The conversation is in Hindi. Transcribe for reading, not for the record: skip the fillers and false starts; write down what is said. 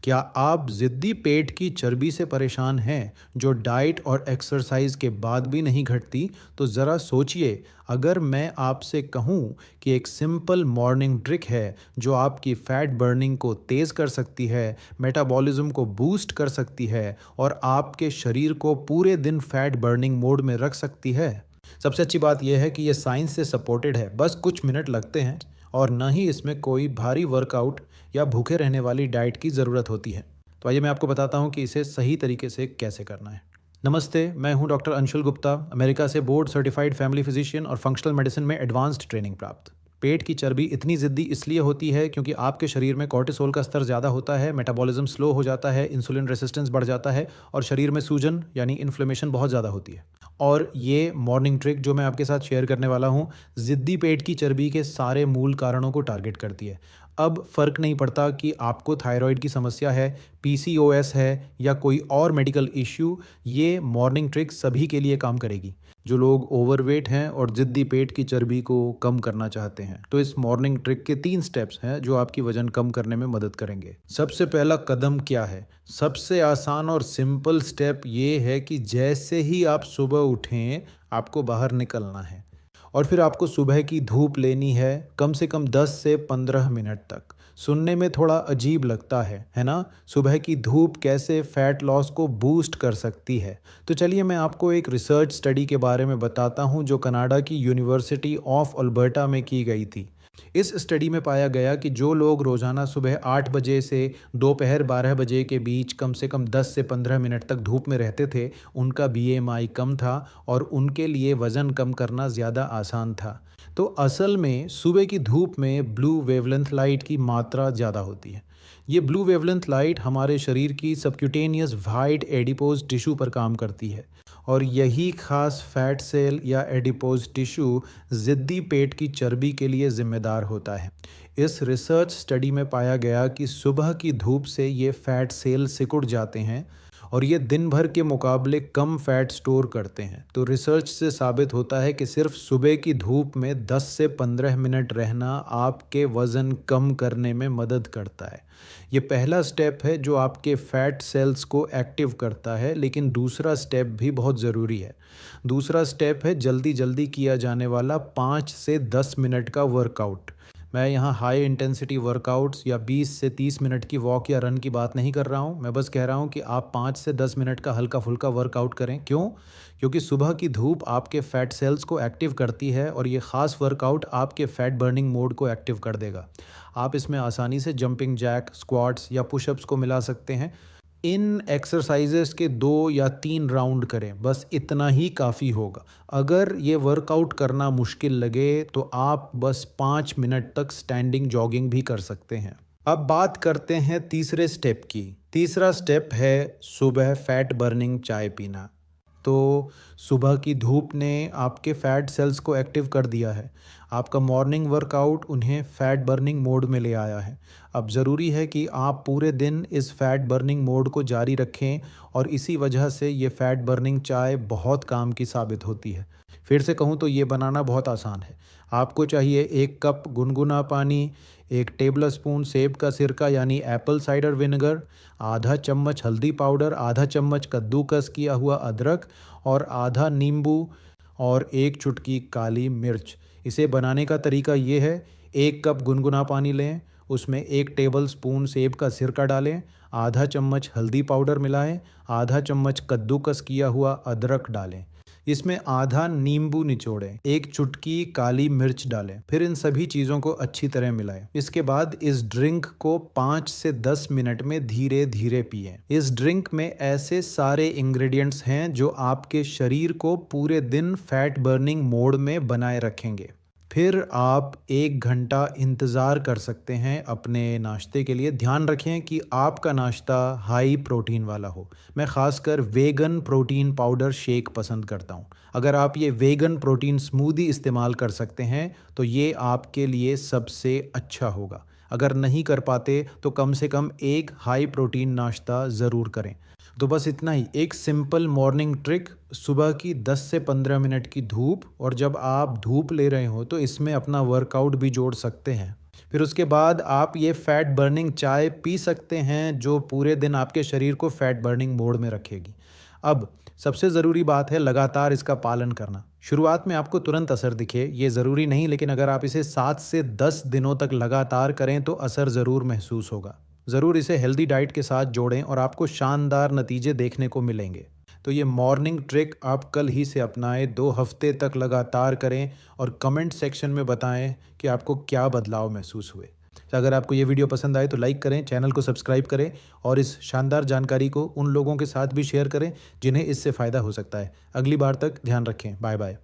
क्या आप ज़िद्दी पेट की चर्बी से परेशान हैं, जो डाइट और एक्सरसाइज के बाद भी नहीं घटती? तो ज़रा सोचिए, अगर मैं आपसे कहूँ कि एक सिंपल मॉर्निंग ट्रिक है, जो आपकी फैट बर्निंग को तेज़ कर सकती है, मेटाबॉलिज्म को बूस्ट कर सकती है और आपके शरीर को पूरे दिन फैट बर्निंग मोड में रख सकती है। सबसे अच्छी बात यह है कि ये साइंस से सपोर्टेड है, बस कुछ मिनट लगते हैं और ना ही इसमें कोई भारी वर्कआउट या भूखे रहने वाली डाइट की ज़रूरत होती है। तो आइए मैं आपको बताता हूँ कि इसे सही तरीके से कैसे करना है। नमस्ते, मैं हूँ डॉक्टर अंशुल गुप्ता, अमेरिका से बोर्ड सर्टिफाइड फैमिली फिजिशियन और फंक्शनल मेडिसिन में एडवांस्ड ट्रेनिंग प्राप्त। पेट की चर्बी इतनी ज़िद्दी इसलिए होती है क्योंकि आपके शरीर में कॉर्टिसोल का स्तर ज़्यादा होता है, मेटाबॉलिज्म स्लो हो जाता है, इंसुलिन रेसिस्टेंस बढ़ जाता है और शरीर में सूजन यानी इन्फ्लेमेशन बहुत ज़्यादा होती है। और ये मॉर्निंग ट्रिक जो मैं आपके साथ शेयर करने वाला हूँ, ज़िद्दी पेट की चर्बी के सारे मूल कारणों को टारगेट करती है। अब फ़र्क नहीं पड़ता कि आपको थायराइड की समस्या है, पीसीओएस है या कोई और मेडिकल इश्यू, ये मॉर्निंग ट्रिक सभी के लिए काम करेगी। जो लोग ओवरवेट हैं और ज़िद्दी पेट की चर्बी को कम करना चाहते हैं, तो इस मॉर्निंग ट्रिक के 3 स्टेप्स हैं जो आपकी वज़न कम करने में मदद करेंगे। सबसे पहला कदम क्या है? सबसे आसान और सिंपल स्टेप ये है कि जैसे ही आप सुबह उठें, आपको बाहर निकलना है और फिर आपको सुबह की धूप लेनी है, कम से कम 10 से 15 मिनट तक। सुनने में थोड़ा अजीब लगता है ना? सुबह की धूप कैसे फैट लॉस को बूस्ट कर सकती है। तो चलिए मैं आपको एक रिसर्च स्टडी के बारे में बताता हूँ जो कनाडा की यूनिवर्सिटी ऑफ अल्बर्टा में की गई थी। इस स्टडी में पाया गया कि जो लोग रोज़ाना सुबह 8 बजे से दोपहर 12 बजे के बीच कम से कम 10 से 15 मिनट तक धूप में रहते थे, उनका बीएमआई कम था और उनके लिए वज़न कम करना ज़्यादा आसान था। तो असल में सुबह की धूप में ब्लू वेवलेंथ लाइट की मात्रा ज़्यादा होती है। ये ब्लू वेवलेंथ लाइट हमारे शरीर की सबक्यूटेनियस वाइट एडिपोज टिश्यू पर काम करती है और यही खास फैट सेल या एडिपोज टिश्यू ज़िद्दी पेट की चर्बी के लिए ज़िम्मेदार होता है। इस रिसर्च स्टडी में पाया गया कि सुबह की धूप से ये फैट सेल सिकुड़ जाते हैं और ये दिन भर के मुकाबले कम फैट स्टोर करते हैं। तो रिसर्च से साबित होता है कि सिर्फ सुबह की धूप में 10 से 15 मिनट रहना आपके वज़न कम करने में मदद करता है। ये पहला स्टेप है जो आपके फैट सेल्स को एक्टिव करता है, लेकिन दूसरा स्टेप भी बहुत ज़रूरी है। दूसरा स्टेप है जल्दी जल्दी किया जाने वाला 5 से 10 मिनट का वर्कआउट। मैं यहाँ हाई इंटेंसिटी वर्कआउट्स या 20 से 30 मिनट की वॉक या रन की बात नहीं कर रहा हूँ। मैं बस कह रहा हूँ कि आप 5 से 10 मिनट का हल्का फुल्का वर्कआउट करें। क्यों? क्योंकि सुबह की धूप आपके फैट सेल्स को एक्टिव करती है और ये ख़ास वर्कआउट आपके फैट बर्निंग मोड को एक्टिव कर देगा। आप इसमें आसानी से जंपिंग जैक, स्क्वाट्स या पुशअप्स को मिला सकते हैं। इन एक्सरसाइजेस के 2 या 3 राउंड करें, बस इतना ही काफ़ी होगा। अगर ये वर्कआउट करना मुश्किल लगे तो आप बस 5 मिनट तक स्टैंडिंग जॉगिंग भी कर सकते हैं। अब बात करते हैं तीसरे स्टेप की। तीसरा स्टेप है सुबह फैट बर्निंग चाय पीना। तो सुबह की धूप ने आपके फैट सेल्स को एक्टिव कर दिया है। आपका मॉर्निंग वर्कआउट उन्हें फैट बर्निंग मोड में ले आया है। अब ज़रूरी है कि आप पूरे दिन इस फैट बर्निंग मोड को जारी रखें और इसी वजह से ये फैट बर्निंग चाय बहुत काम की साबित होती है। फिर से कहूँ तो ये बनाना बहुत आसान है। आपको चाहिए 1 कप गुनगुना पानी, 1 टेबल स्पून सेब का सिरका यानी एप्पल साइडर विनेगर, आधा चम्मच हल्दी पाउडर, आधा चम्मच कद्दूकस किया हुआ अदरक और आधा नींबू और 1 चुटकी काली मिर्च। इसे बनाने का तरीका ये है, 1 कप गुनगुना पानी लें, उसमें 1 टेबल स्पून सेब का सिरका डालें, आधा चम्मच हल्दी पाउडर मिलाएं, आधा चम्मच कद्दूकस किया हुआ अदरक डालें, इसमें आधा नींबू निचोड़ें, 1 चुटकी काली मिर्च डालें। फिर इन सभी चीज़ों को अच्छी तरह मिलाएं। इसके बाद इस ड्रिंक को 5 से 10 मिनट में धीरे धीरे पिएं। इस ड्रिंक में ऐसे सारे इंग्रेडिएंट्स हैं जो आपके शरीर को पूरे दिन फैट बर्निंग मोड में बनाए रखेंगे। फिर आप 1 घंटा इंतज़ार कर सकते हैं अपने नाश्ते के लिए। ध्यान रखें कि आपका नाश्ता हाई प्रोटीन वाला हो। मैं ख़ासकर वेगन प्रोटीन पाउडर शेक पसंद करता हूँ। अगर आप ये वेगन प्रोटीन स्मूदी इस्तेमाल कर सकते हैं तो ये आपके लिए सबसे अच्छा होगा। अगर नहीं कर पाते तो कम से कम एक हाई प्रोटीन नाश्ता ज़रूर करें। तो बस इतना ही, एक सिंपल मॉर्निंग ट्रिक, सुबह की 10 से 15 मिनट की धूप, और जब आप धूप ले रहे हो तो इसमें अपना वर्कआउट भी जोड़ सकते हैं। फिर उसके बाद आप ये फैट बर्निंग चाय पी सकते हैं जो पूरे दिन आपके शरीर को फैट बर्निंग मोड में रखेगी। अब सबसे ज़रूरी बात है लगातार इसका पालन करना। शुरुआत में आपको तुरंत असर दिखे ये ज़रूरी नहीं, लेकिन अगर आप इसे 7 से 10 दिनों तक लगातार करें तो असर ज़रूर महसूस होगा। ज़रूर इसे हेल्दी डाइट के साथ जोड़ें और आपको शानदार नतीजे देखने को मिलेंगे। तो ये मॉर्निंग ट्रिक आप कल ही से अपनाएं, 2 हफ्ते तक लगातार करें और कमेंट सेक्शन में बताएं कि आपको क्या बदलाव महसूस हुए। तो अगर आपको ये वीडियो पसंद आए तो लाइक करें, चैनल को सब्सक्राइब करें और इस शानदार जानकारी को उन लोगों के साथ भी शेयर करें जिन्हें इससे फ़ायदा हो सकता है। अगली बार तक ध्यान रखें। Bye bye.